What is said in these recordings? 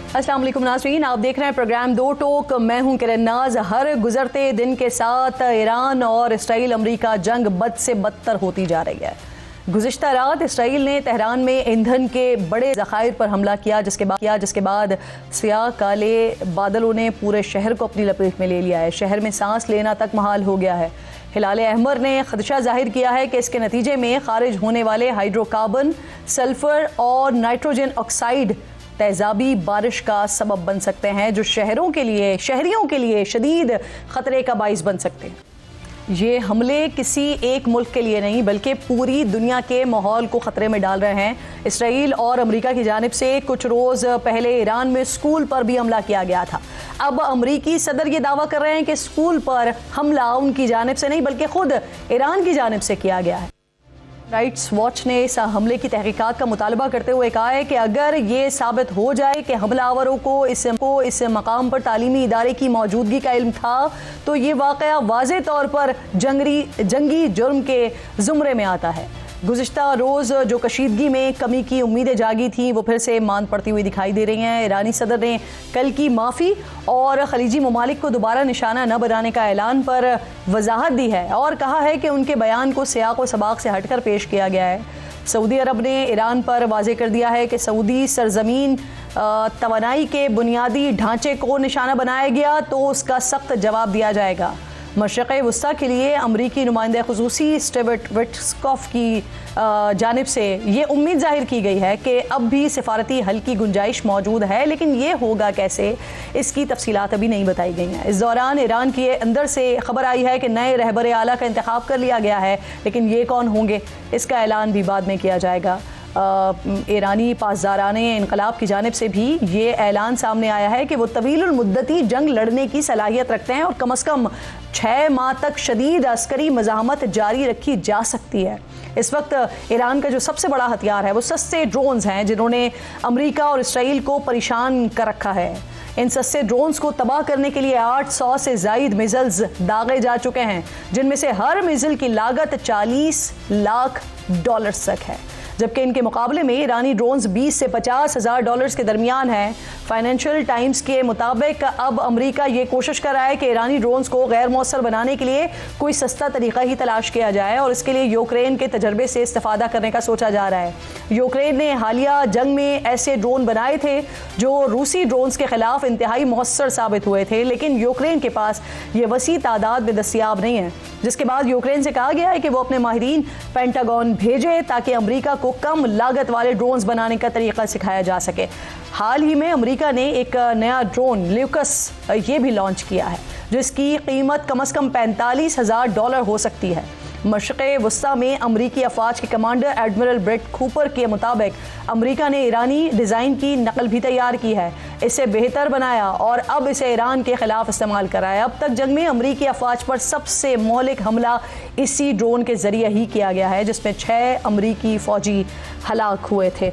अस्सलाम वालेकुम नाज़रीन, आप देख रहे हैं प्रोग्राम दो टोक। मैं हूं किरण नाज। हर गुजरते दिन के साथ ईरान और इसराइल अमरीका जंग बद से बदतर होती जा रही है। गुज़िश्ता रात इसराइल ने तेहरान में ईंधन के बड़े ज़खायर पर हमला किया, जिसके बाद स्याह काले बादलों ने पूरे शहर को अपनी लपेट में ले लिया है। शहर में सांस लेना तक महाल हो गया है। हिलाल अहमर ने खदशा जाहिर किया है कि इसके नतीजे में खारिज होने वाले हाइड्रोकार्बन, सल्फर और नाइट्रोजन ऑक्साइड तेजाबी बारिश का सबब बन सकते हैं, जो शहरियों के लिए शदीद खतरे का बाइस बन सकते हैं। ये हमले किसी एक मुल्क के लिए नहीं बल्कि पूरी दुनिया के माहौल को ख़तरे में डाल रहे हैं। इसराइल और अमेरिका की जानिब से कुछ रोज़ पहले ईरान में स्कूल पर भी हमला किया गया था। अब अमेरिकी सदर ये दावा कर रहे हैं कि स्कूल पर हमला उनकी जानिब से नहीं बल्कि खुद ईरान की जानिब से किया गया है। राइट्स वॉच ने इस हमले की तहकीकात का मुतालबा करते हुए कहा है कि अगर ये साबित हो जाए कि हमलावरों को इस मकाम पर तालीमी इदारे की मौजूदगी का इल्म था, तो ये वाक़या वाज़े तौर पर जंगी जुर्म के ज़ुमरे में आता है। गुज़िश्ता रोज़ जो कशीदगी में कमी की उम्मीदें जागी थी वो फिर से मांद पड़ती हुई दिखाई दे रही हैं। ईरानी सदर ने कल की माफ़ी और खलीजी ममालिक को दोबारा निशाना न बनाने का ऐलान पर वजाहत दी है और कहा है कि उनके बयान को सियाक़ व सबाक़ से हटकर पेश किया गया है। सऊदी अरब ने ईरान पर वाज़े कर दिया है कि सऊदी सरजमीन तवानाई के बुनियादी ढांचे को निशाना बनाया गया तो उसका सख्त जवाब दिया जाएगा। मशरिक़ वस्ता के लिए अमरीकी नुमाइंदा ख़ुसूसी स्टीवर्ट विट्कॉफ़ की जानिब से ये उम्मीद जाहिर की गई है कि अब भी सिफारती हल की गुंजाइश मौजूद है, लेकिन ये होगा कैसे, इसकी तफसीलात अभी नहीं बताई गई हैं। इस दौरान ईरान के अंदर से खबर आई है कि नए रहबर आला का इंतखाब कर लिया गया है, लेकिन ये कौन होंगे इसका ऐलान भी बाद में किया जाएगा। ईरानी पासदाराने इनकलाब की जानिब से भी ये ऐलान सामने आया है कि वो तवीलुल मुद्दती जंग लड़ने की सलाहियत रखते हैं और कम से कम 6 माह तक शदीद अस्करी मज़ाहमत जारी रखी जा सकती है। इस वक्त ईरान का जो सबसे बड़ा हथियार है वो सस्ते ड्रोन्स हैं, जिन्होंने अमेरिका और इसराइल को परेशान कर रखा है। इन सस्ते ड्रोन्स को तबाह करने के लिए 800 से ज़ायद मिसाइल्स दागे जा चुके हैं, जिनमें से हर मिसाइल की लागत $40 लाख तक है, जबकि इनके मुकाबले में ईरानी ड्रोन्स 20 से $50,000 के दरमियान है। फाइनेंशियल टाइम्स के मुताबिक अब अमेरिका ये कोशिश कर रहा है कि ईरानी ड्रोन्स को गैर मौसर बनाने के लिए कोई सस्ता तरीका ही तलाश किया जाए और इसके लिए यूक्रेन के तजर्बे से इस्तेफादा करने का सोचा जा रहा है। यूक्रेन ने हालिया जंग में ऐसे ड्रोन बनाए थे जो रूसी ड्रोन्स के खिलाफ इंतहाई मौसर साबित हुए थे, लेकिन यूक्रेन के पास ये वसी तादाद में दस्तियाब नहीं है, जिसके बाद यूक्रेन से कहा गया है कि वो अपने माहिरीन पेंटागन भेजे ताकि अमेरिका को कम लागत वाले ड्रोन्स बनाने का तरीका सिखाया जा सके। हाल ही में अमेरिका ने एक नया ड्रोन ल्यूकस ये भी लॉन्च किया है, जिसकी कीमत कम से कम $45,000 हो सकती है। मशरिक़ वस्ता में अमरीकी अफवाज के कमांडर एडमिरल ब्रेट कूपर के मुताबिक अमरीका ने ईरानी डिज़ाइन की नकल भी तैयार की है, इसे बेहतर बनाया और अब इसे ईरान के ख़िलाफ़ इस्तेमाल करा है। अब तक जंग में अमरीकी अफवाज पर सबसे मौलिक हमला इसी ड्रोन के ज़रिए ही किया गया है, जिसमें 6 अमरीकी फ़ौजी हलाक हुए थे।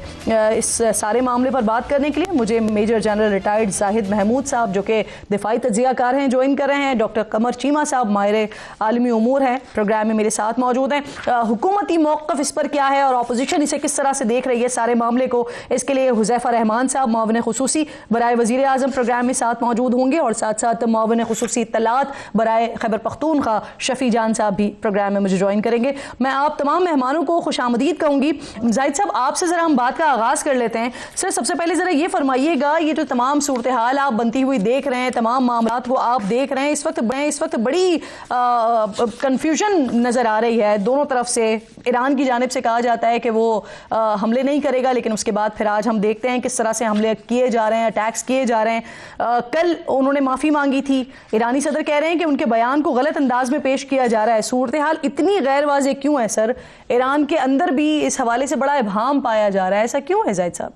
इस सारे मामले पर बात करने के लिए मुझे major general retired Zahid Mahmood sahab, जो कि दिफाई तज्ज़ियाकार हैं, ज्वाइन कर रहे हैं। डॉक्टर कमर चीमा साहब माहिर आलमी उमूर हैं, प्रोग्राम में मेरे साथ मौजूद हैं। हुकूमती मौक़िफ़ इस पर क्या है और अपोजिशन इसे किस तरह से देख रही है सारे मामले को, इसके लिए हुज़ैफ़ा रहमान साहब मुआविन ख़ुसूसी बराए वज़ीर आज़म प्रोग्राम में साथ मौजूद होंगे और साथ साथ मुआविन ख़ुसूसी इत्तलात बराए खैबर पख्तूनख्वा शफ़ी जान साहब भी प्रोग्राम में मुझे ज्वाइन करेंगे। मैं आप तमाम मेहमानों को खुशामदीद कहूँगी। जाहिद साहब, आपसे ज़रा हम बात का आगाज़ कर लेते हैं। सर, सबसे पहले ज़रा ये फरमाइएगा, ये जो तमाम सूरत हाल आप बनती हुई देख रहे हैं, तमाम मामलात को आप देख रहे हैं, इस वक्त बड़ी कन्फ्यूजन नज़र आ रही है दोनों तरफ से। ईरान की जानिब से कहा जाता है कि वो हमले नहीं करेगा, लेकिन उसके बाद फिर आज हम देखते हैं किस तरह से हमले किए जा रहे हैं, अटैक्स किए जा रहे हैं। कल उन्होंने माफ़ी मांगी थी, ईरानी सदर कह रहे हैं कि उनके बयान को गलत अंदाज में पेश किया जा रहा है। सूरत हाल इतनी गैर वाज़ेह क्यों है सर? ईरान के अंदर भी इस हवाले से बड़ा इब्हाम पाया जा रहा है, ऐसा क्यों है जाहिद साहब?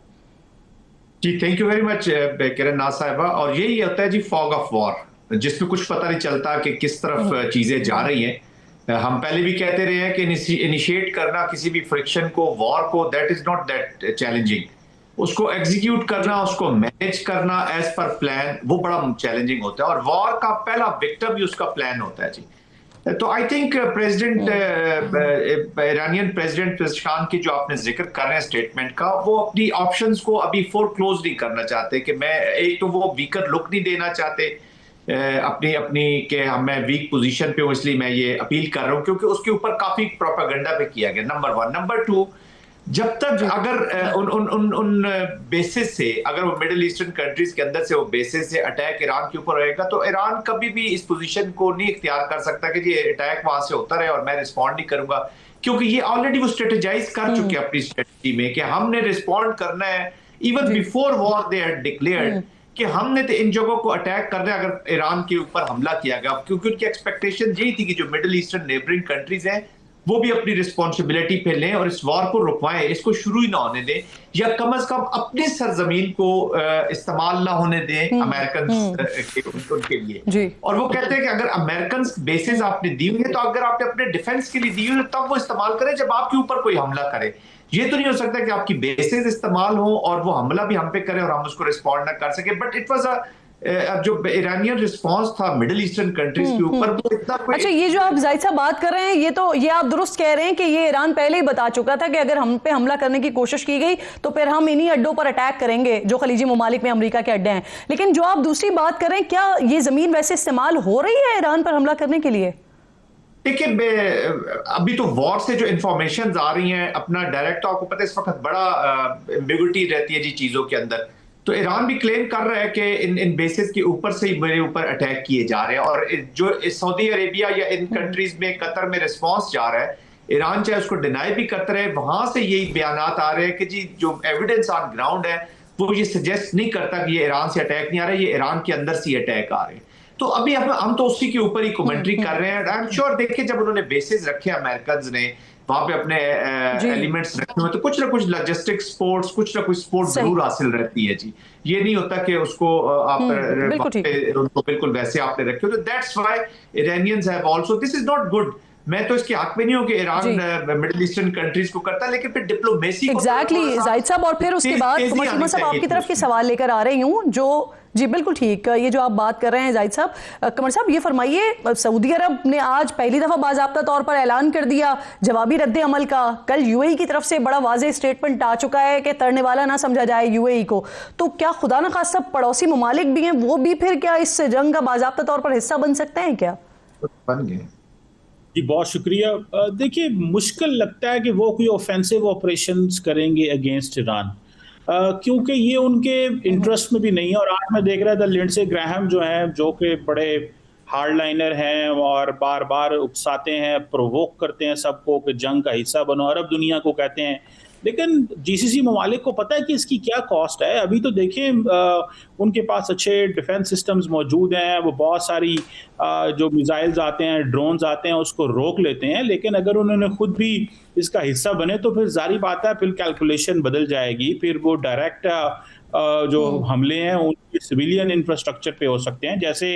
जी, थैंक यू वेरी मच किरण नाज साहिबा। और यही होता है जी फॉग ऑफ वॉर, जिसमें कुछ पता नहीं चलता कि किस तरफ चीजें जा रही हैं। हम पहले भी कहते रहे हैं कि इनिशिएट करना किसी भी फ्रिक्शन को, वॉर को, that is not that challenging. उसको एग्जीक्यूट करना, उसको मैनेज करना एज पर प्लान, वो बड़ा चैलेंजिंग होता है। और वॉर का पहला विक्टिम ही उसका प्लान होता है जी। तो I think president Iranian president Pezeshkian की जो आपने जिक्र कर रहे हैं स्टेटमेंट का, वो अपनी ऑप्शंस को अभी फोरक्लोज नहीं करना चाहते कि मैं एक तो वो वीकर लुक नहीं देना चाहते अपनी अपनी कि मैं वीक पोजीशन पे हूं इसलिए मैं ये अपील कर रहा हूं, क्योंकि उसके ऊपर काफी प्रोपेगेंडा पे किया गया, नंबर वन। नंबर टू, जब तक अगर उन बेसिस से, अगर वो मिडिल ईस्टर्न कंट्रीज के अंदर से वो बेसिस से अटैक ईरान के ऊपर रहेगा, तो ईरान कभी भी इस पोजीशन को नहीं इख्तियार कर सकता कि ये अटैक वहां से होता रहे और मैं रिस्पॉन्ड नहीं करूंगा, क्योंकि ये ऑलरेडी वो स्ट्रेटेजाइज कर चुके हैं अपनी स्ट्रेटेजी में कि हमने रिस्पॉन्ड करना है। Even before war they had declared कि हमने तो इन जगहों को अटैक करना है अगर ईरान के ऊपर हमला किया गया, क्योंकि उनकी एक्सपेक्टेशन यही थी कि जो मिडिल ईस्टर्न नेबरिंग कंट्रीज हैं वो भी अपनी रिस्पॉन्सिबिलिटी पे लें और इस वॉर को रुकवाएं, इसको शुरू ही ना होने दें, या कम से कम अपनी सरजमीन को इस्तेमाल ना होने दें अमेरिकन उनके लिए। और वो कहते हैं कि अगर अमेरिकन बेसिस आपने दी हुई है, तो अगर आपने अपने डिफेंस के लिए दी हुई है तब वो इस्तेमाल करें जब आपके ऊपर कोई हमला करे। ये तो नहीं हो सकता कि आपकी बेसिस इस्तेमाल हो और वो हमला भी हम पे करे और हम उसको रिस्पॉन्ड ना कर सके। बट इट वाज जो ईरानियन रिस्पांस था मिडिल ईस्टर्न कंट्रीज के ऊपर, वो इतना अच्छा, ये जो आप जाहिद साहब बात कर रहे हैं, ये आप दुरुस्त कह रहे हैं कि ये ईरान पहले ही बता चुका था कि अगर हम पे हमला करने की कोशिश की गई तो फिर हम इन्हीं अड्डों पर अटैक करेंगे जो खलीजी ममालिक में अमेरिका के अड्डे हैं। लेकिन जो आप दूसरी बात कर रहे हैं, क्या ये जमीन वैसे इस्तेमाल हो रही है ईरान पर हमला करने के लिए? देखिए, अभी तो वॉर से जो इंफॉर्मेशन आ रही हैं, अपना डायरेक्ट आपको पता है इस वक्त बड़ा एम्बिग्युइटी रहती है जी चीजों के अंदर। तो ईरान भी क्लेम कर रहा है कि इन बेसिस के ऊपर से ही मेरे ऊपर अटैक किए जा रहे हैं, और जो सऊदी अरेबिया या इन कंट्रीज में कतर में रिस्पांस जा रहा है, ईरान चाहे उसको डिनाई भी करता रहे, वहां से यही बयानात आ रहे हैं कि जी जो एविडेंस ऑन ग्राउंड है वो ये सजेस्ट नहीं करता कि ये ईरान से अटैक नहीं आ रहा है, ये ईरान के अंदर से अटैक आ रहे हैं। तो अभी हम तो उसी के ऊपर ही कमेंट्री कर रहे हैं। आई एम श्योर, देखिए जब उन्होंने बेसिस रखे अमेरिकन ने वहां पे अपने एलिमेंट्स रखे हुए, तो कुछ ना कुछ लॉजिस्टिक स्पोर्ट्स, कुछ ना कुछ स्पोर्ट जरूर हासिल रहती है जी। ये नहीं होता कि उसको आप उनको बिल्कुल वैसे आपने रखे हो। तो that's why Iranians have also, this is not good. मैं तो इसके हक में नहीं हूं कि ईरान मिडिल ईस्टर्न कंट्रीज को करता है, लेकिन फिर डिप्लोमेसी एग्जैक्टली जाहिद साहब। और फिर उसके बाद कमर साहब आपकी तरफ के सवाल लेकर आ रही हूं, जो जी बिल्कुल ठीक, ये जो आप बात कर रहे हैं जाहिद साहब, कमर साहब ये फरमाइए, सऊदी अरब ने आज पहली दफा बाज़ाब्ता तौर पर ऐलान कर दिया जवाबी रद्द अमल का। कल यूएई की तरफ से बड़ा वाज़ेह स्टेटमेंट आ चुका है कि तरने वाला ना समझा जाए यूएई को। तो क्या खुदा न खास्ता पड़ोसी ममालिक भी हैं, वो भी फिर क्या इस जंग का बाज़ाब्ता तौर पर हिस्सा बन सकते हैं क्या? बन गए जी, बहुत शुक्रिया। देखिए, मुश्किल लगता है कि वो कोई ऑफेंसिव ऑपरेशंस करेंगे अगेंस्ट ईरान, क्योंकि ये उनके इंटरेस्ट में भी नहीं है। और आज मैं देख रहा था लिंडसे ग्राहम जो हैं, जो कि बड़े हार्डलाइनर हैं और बार बार उकसाते हैं, प्रोवोक करते हैं सबको कि जंग का हिस्सा बनो, अरब दुनिया को कहते हैं। लेकिन जीसीसी ममालिक को पता है कि इसकी क्या कॉस्ट है। अभी तो देखें, उनके पास अच्छे डिफेंस सिस्टम्स मौजूद हैं, वो बहुत सारी जो मिसाइल्स आते हैं, ड्रोन्स आते हैं, उसको रोक लेते हैं। लेकिन अगर उन्होंने खुद भी इसका हिस्सा बने तो फिर जारी बात है, फिर कैलकुलेशन बदल जाएगी। फिर वो डायरेक्ट जो हमले हैं उनके सिविलियन इंफ्रास्ट्रक्चर पे हो सकते हैं। जैसे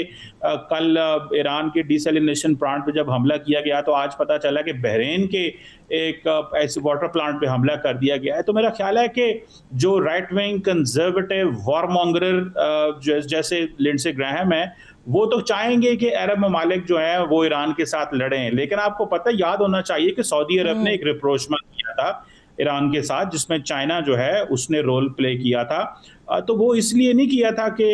कल ईरान के डिसैलिनेशन प्लांट पे जब हमला किया गया, तो आज पता चला कि बहरीन के एक ऐसे वाटर प्लांट पे हमला कर दिया गया है। तो मेरा ख्याल है कि जो राइट विंग कंजर्वेटिव वॉरमॉन्गरर जैसे लिंडसे ग्राहम है, वो तो चाहेंगे कि अरब ममालिक जो है वो ईरान के साथ लड़ें। लेकिन आपको पता याद होना चाहिए कि सऊदी अरब ने एक रिप्रोचमेंट किया था ईरान के साथ, जिसमें चाइना जो है उसने रोल प्ले किया था। तो वो इसलिए नहीं किया था कि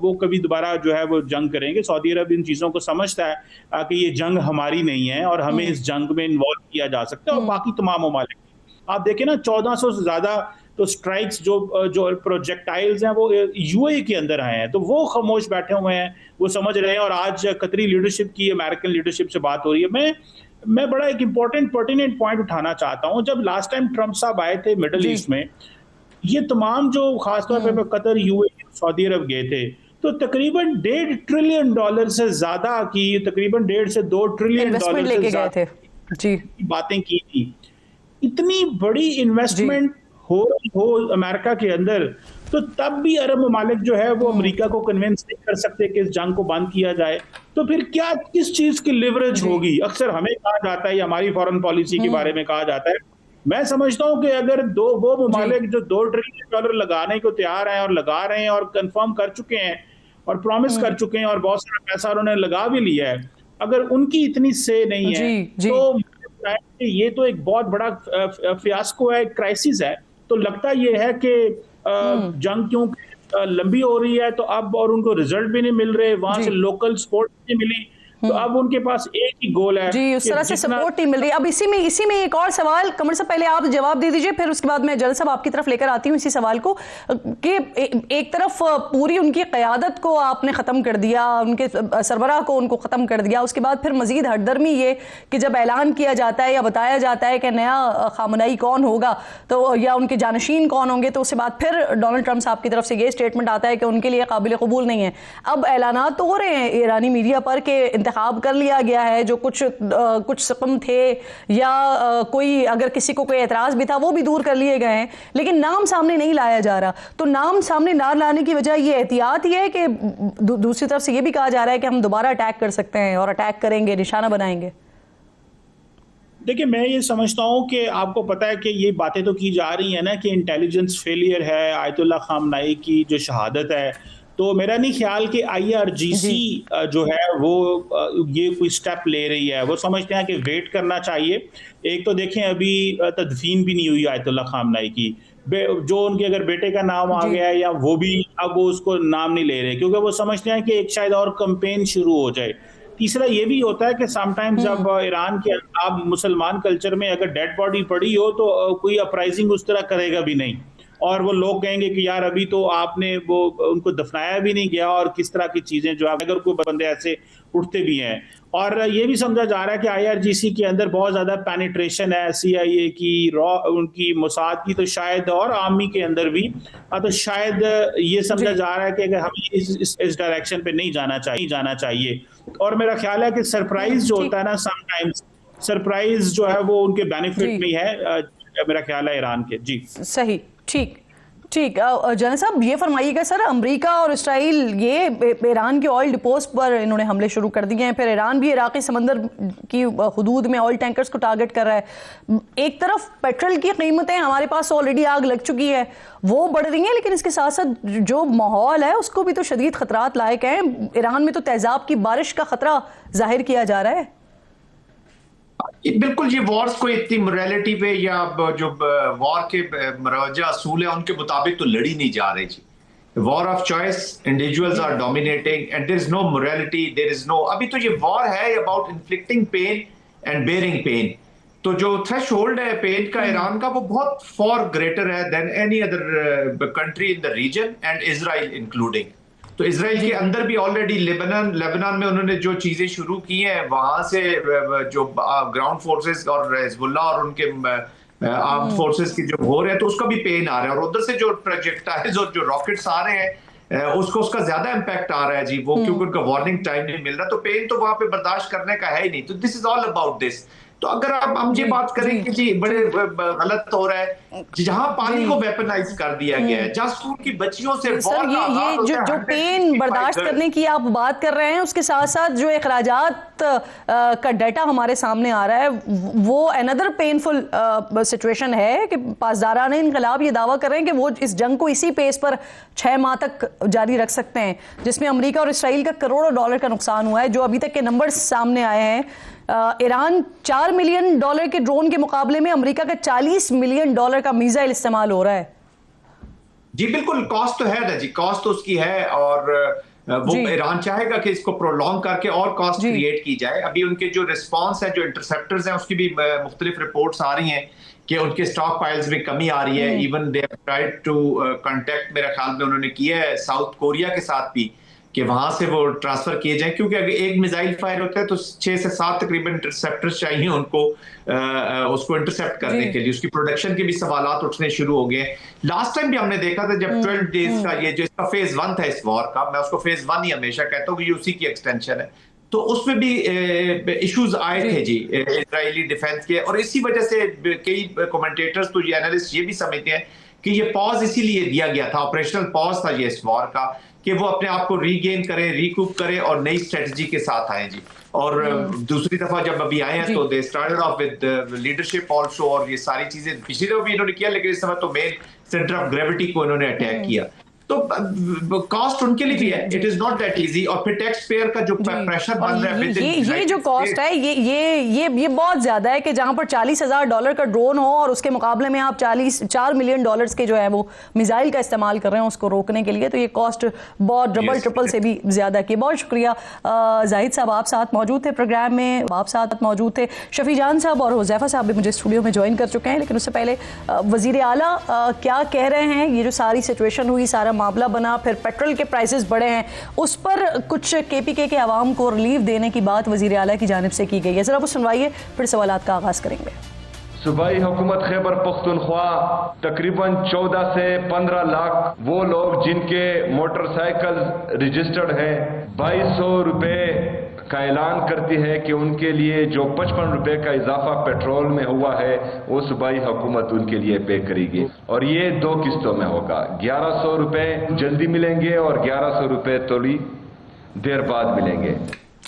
वो कभी दोबारा जो है वो जंग करेंगे। सऊदी अरब इन चीज़ों को समझता है कि ये जंग हमारी नहीं है और हमें इस जंग में इन्वॉल्व किया जा सकता है। और बाकी तमाम ममालिक, आप देखें ना, 1400 से ज़्यादा तो स्ट्राइक्स जो प्रोजेक्टाइल्स हैं वो यूएई के अंदर आए हैं, तो वो खामोश बैठे हुए हैं, वो समझ रहे हैं। और आज कतरी लीडरशिप की, अमेरिकन लीडरशिप से बात हो रही है। मैं बड़ा एक इंपॉर्टेंट पर्टिनेंट पॉइंट उठाना चाहता हूं। जब लास्ट टाइम ट्रंप साहब आए थे मिडिल ईस्ट में, ये तमाम जो खासतौर पे कतर, यूएई, सऊदी अरब गए थे, तो तकरीबन $1.5 ट्रिलियन से ज्यादा की, तकरीबन $1.5 से $2 ट्रिलियन लेके गए थे जी, बातें की थी। इतनी बड़ी इन्वेस्टमेंट हो अमेरिका के अंदर, तो तब भी अरब ममालिक जो है वो अमेरिका को कन्विंस नहीं कर सकते कि इस जंग को बंद किया जाए। तो फिर क्या, किस चीज की लिवरेज होगी? अक्सर हमें कहा जाता है, हमारी फॉरेन पॉलिसी के बारे में कहा जाता है। मैं समझता हूं कि अगर वो ममालिक जो $2 ट्रिलियन लगाने को तैयार हैं और लगा रहे हैं और कंफर्म कर चुके हैं और प्रॉमिस कर चुके हैं और बहुत सारा पैसा उन्होंने लगा भी लिया है, अगर उनकी इतनी से नहीं है जी। तो ये तो एक बहुत बड़ा फियास्को है, क्राइसिस है। तो लगता ये है कि जंग क्योंकि लंबी हो रही है तो अब और उनको रिजल्ट भी नहीं मिल रहे, वहां से जी। लोकल सपोर्ट नहीं मिली, तो अब उनके पास एक ही गोल है जी, उस कि तरह से जितना सपोर्ट नहीं मिल रही। अब इसी में एक और सवाल, कमर साहब पहले आप जवाब दे दीजिए, फिर उसके बाद मैं जल साहब आपकी तरफ लेकर आती हूँ इसी सवाल को, कि एक तरफ पूरी उनकी क़यादत को आपने ख़त्म कर दिया, उनके सरबराह को उनको ख़त्म कर दिया, उसके बाद फिर मज़ीद हरदर्मी ये कि जब ऐलान किया जाता है या बताया जाता है कि नया खामनेई कौन होगा तो या उनके जानशीन कौन होंगे, तो उसके बाद फिर डोनाल्ड ट्रंप साहब की तरफ से ये स्टेटमेंट आता है कि उनके लिए काबिल कबूल नहीं है। अब ऐलानात तो हो रहे हैं ईरानी मीडिया पर कि इंतखाब कर लिया गया है, जो कुछ सकम थे या कोई अगर किसी को कोई एतराज भी था वो भी दूर कर लिए गए हैं, लेकिन नाम सामने नहीं लाया जा रहा। तो नाम सामने ना लाने की वजह ये एहतियात ही है कि दूसरी तरफ से ये भी कहा जा रहा है कि हम दोबारा अटैक कर सकते हैं और अटैक करेंगे, निशाना बनाएंगे। देखिए, मैं ये समझता हूँ कि आपको पता है कि ये बातें तो की जा रही हैं ना कि इंटेलिजेंस फेलियर है, आयतुल्लाह खामनाई की जो शहादत है, तो मेरा नहीं ख्याल कि IRGC जो है वो ये कोई स्टेप ले रही है। वो समझते हैं कि वेट करना चाहिए। एक तो देखें अभी तदफीन भी नहीं हुई आयतुल्लाह खामनाई की, जो उनके अगर बेटे का नाम आ गया है या वो भी अब वो उसको नाम नहीं ले रहे, क्योंकि वो समझते हैं कि एक शायद और कैंपेन शुरू हो जाए। तीसरा ये भी होता है कि समटाइम्स जब ईरान के आप मुसलमान कल्चर में अगर डेड बॉडी पड़ी हो तो कोई अपराइजिंग उस तरह करेगा भी नहीं, और वो लोग कहेंगे कि यार अभी तो आपने वो उनको दफनाया भी नहीं गया, और किस तरह की चीजें जो अगर कोई बंदे ऐसे उठते भी हैं। और ये भी समझा जा रहा है कि IRGC के अंदर बहुत ज्यादा पेनिट्रेशन है, CIA की, उनकी मोसाद की, तो शायद और आर्मी के अंदर भी, तो शायद ये समझा जा रहा है कि अगर हमें इस डायरेक्शन पे नहीं जाना चाहिए। और मेरा ख्याल है कि सरप्राइज जो होता है ना, समटाइम्स सरप्राइज जो है वो उनके बेनिफिट में है, मेरा ख्याल है ईरान के। जी सही, ठीक। जनरल साहब ये फरमाइएगा सर, अमेरिका और इसराइल ये ईरान के ऑयल डिपोज पर इन्होंने हमले शुरू कर दिए हैं, फिर ईरान भी इराकी समंदर की हुदूद में ऑयल टैंकर्स को टारगेट कर रहा है। एक तरफ पेट्रोल की कीमतें हमारे पास ऑलरेडी आग लग चुकी है वो बढ़ रही हैं, लेकिन इसके साथ साथ जो माहौल है उसको भी तो शदीद खतरात लायक हैं। ईरान में तो तेजाब की बारिश का खतरा जाहिर किया जा रहा है। बिल्कुल, ये वॉर्स को इतनी मोरालिटी पे या जो वॉर के मरवजा असूल है उनके मुताबिक तो लड़ी नहीं जा रही जी। War of choice, individuals are dominating and there is no morality, there is no, अभी तो ये वॉर है about inflicting pain and bearing pain. तो जो थ्रेशोल्ड है पेन का ईरान का वो बहुत फॉर ग्रेटर है then any other country in the region and Israel including. तो इसराइल के अंदर भी ऑलरेडी लेबनान में उन्होंने जो चीजें शुरू की हैं, वहां से जो ग्राउंड फोर्सेस और हिजबुल्लाह और उनके आर्म्ड फोर्सेस की जो हो रहे हैं, तो उसका भी पेन आ रहा है। और उधर से जो प्रोजेक्टाइल्स और जो रॉकेट्स आ रहे हैं उसका ज्यादा इंपैक्ट आ रहा है जी, वो क्योंकि उनका वार्निंग टाइम नहीं मिल रहा, तो पेन तो वहां पे बर्दाश्त करने का है ही नहीं। तो this is all about this. तो अगर हम ये बात करें कि जी बड़े गलत हो रहा है, जहां पानी को वेपनाइज कर दिया गया है, जहां स्कूल की बच्चियों से सर ये जो पेन बर्दाश्त करने की आप बात कर रहे हैं, उसके साथ साथ जो अखराजात का डाटा हमारे सामने आ रहा है वो अनदर पेनफुल सिचुएशन है कि पासदारान इनकलाब ये दावा कर रहे हैं कि वो इस जंग को इसी पेस पर 6 माह तक जारी रख सकते हैं, जिसमें अमेरिका और इसराइल का करोड़ों डॉलर का नुकसान हुआ है। जो अभी तक के नंबर्स सामने आए हैं, ईरान $4 मिलियन के ड्रोन के मुकाबले में अमेरिका का $40 मिलियन का मिसाइल इस्तेमाल हो रहा है। जी बिल्कुल, कॉस्ट तो है ना जी, कॉस्ट तो उसकी है, और वो ईरान चाहेगा कि इसको प्रोलॉन्ग करके और कॉस्ट क्रिएट की जाए। अभी उनके जो रिस्पांस है, जो इंटरसेप्टर्स हैं, उसकी भी मुख्तलिफ रिपोर्ट्स आ रही हैं कि उनके स्टॉक पाइल्स में कमी आ रही है। Even they have tried to contact, मेरे ख्याल में उन्होंने किया है साउथ कोरिया के साथ भी कि वहां से वो ट्रांसफर किए जाए, क्योंकि अगर एक मिसाइल फायर होता है तो 6 से 7 तकरीबन इंटरसेप्टर्स चाहिए उनको उसको इंटरसेप्ट करने के लिए। उसकी प्रोडक्शन के भी सवालात उठने शुरू हो गए। लास्ट टाइम भी हमने देखा था जब 12 डेज का ये जो इसका फेज 1 था इस वॉर का, मैं उसको फेज 1 ही हमेशा कहता हूँ कि ये उसी की एक्सटेंशन है, तो उसमें भी इश्यूज आए थे जी इजरायली डिफेंस के। और इसी वजह से कई कमेंटेटर्स तो ये एनालिस्ट ये भी समझते हैं कि ये पॉज इसीलिए दिया गया था, ऑपरेशनल पॉज था ये इस वॉर का, कि वो अपने आप को रीगेन करें, रिकूप करें और नई स्ट्रेटजी के साथ आए जी। और दूसरी दफा जब अभी आए हैं तो they started off with leadership also, और ये सारी चीजें पिछली दफा भी इन्होंने किया, लेकिन इस समय तो मेन सेंटर ऑफ ग्रेविटी को इन्होंने अटैक किया। तो कॉस्ट उनके लिए भी है, it is not that easy. और फिर टैक्स पेयर का जो प्रेशर बन रहा है, ये जो कॉस्ट है ये बहुत ज्यादा है कि जहां पर $40,000 का ड्रोन हो और उसके मुकाबले में आप $4 मिलियन के जो है वो मिसाइल का इस्तेमाल कर रहे हैं उसको रोकने के लिए, तो ये कॉस्ट बहुत डबल ट्रिपल से भी ज्यादा की। बहुत शुक्रिया जाहिद साहब, आप साथ मौजूद थे प्रोग्राम में, आप साथ मौजूद थे। शफी जान साहब और हुज़ैफा साहब भी मुझे स्टूडियो में ज्वाइन कर चुके हैं, लेकिन उससे पहले वजीर आला क्या कह रहे हैं, ये जो सारी सिचुएशन हुई, सारा मामला बना, फिर पेट्रोल के प्राइसेस बढ़े हैं, उस पर कुछ KPK के आवाम को रिलीफ देने की बात वजीर आला की जानिब से की गई है। जरा वो सुनवाइए, फिर सवालात का आगाज करेंगे। सूबाई हुकूमत खैबर पख्तूनख्वा तकरीबन 14 से 15 लाख वो लोग जिनके मोटरसाइकिल रजिस्टर्ड हैं 2200 रुपए का ऐलान करती है कि उनके लिए जो 55 रुपए का इजाफा पेट्रोल में हुआ है वो सूबाई हुकूमत उनके लिए पे करेगी, और ये 2 किस्तों में होगा। 1100 रुपए जल्दी मिलेंगे और 1100 रुपए थोड़ी देर बाद मिलेंगे।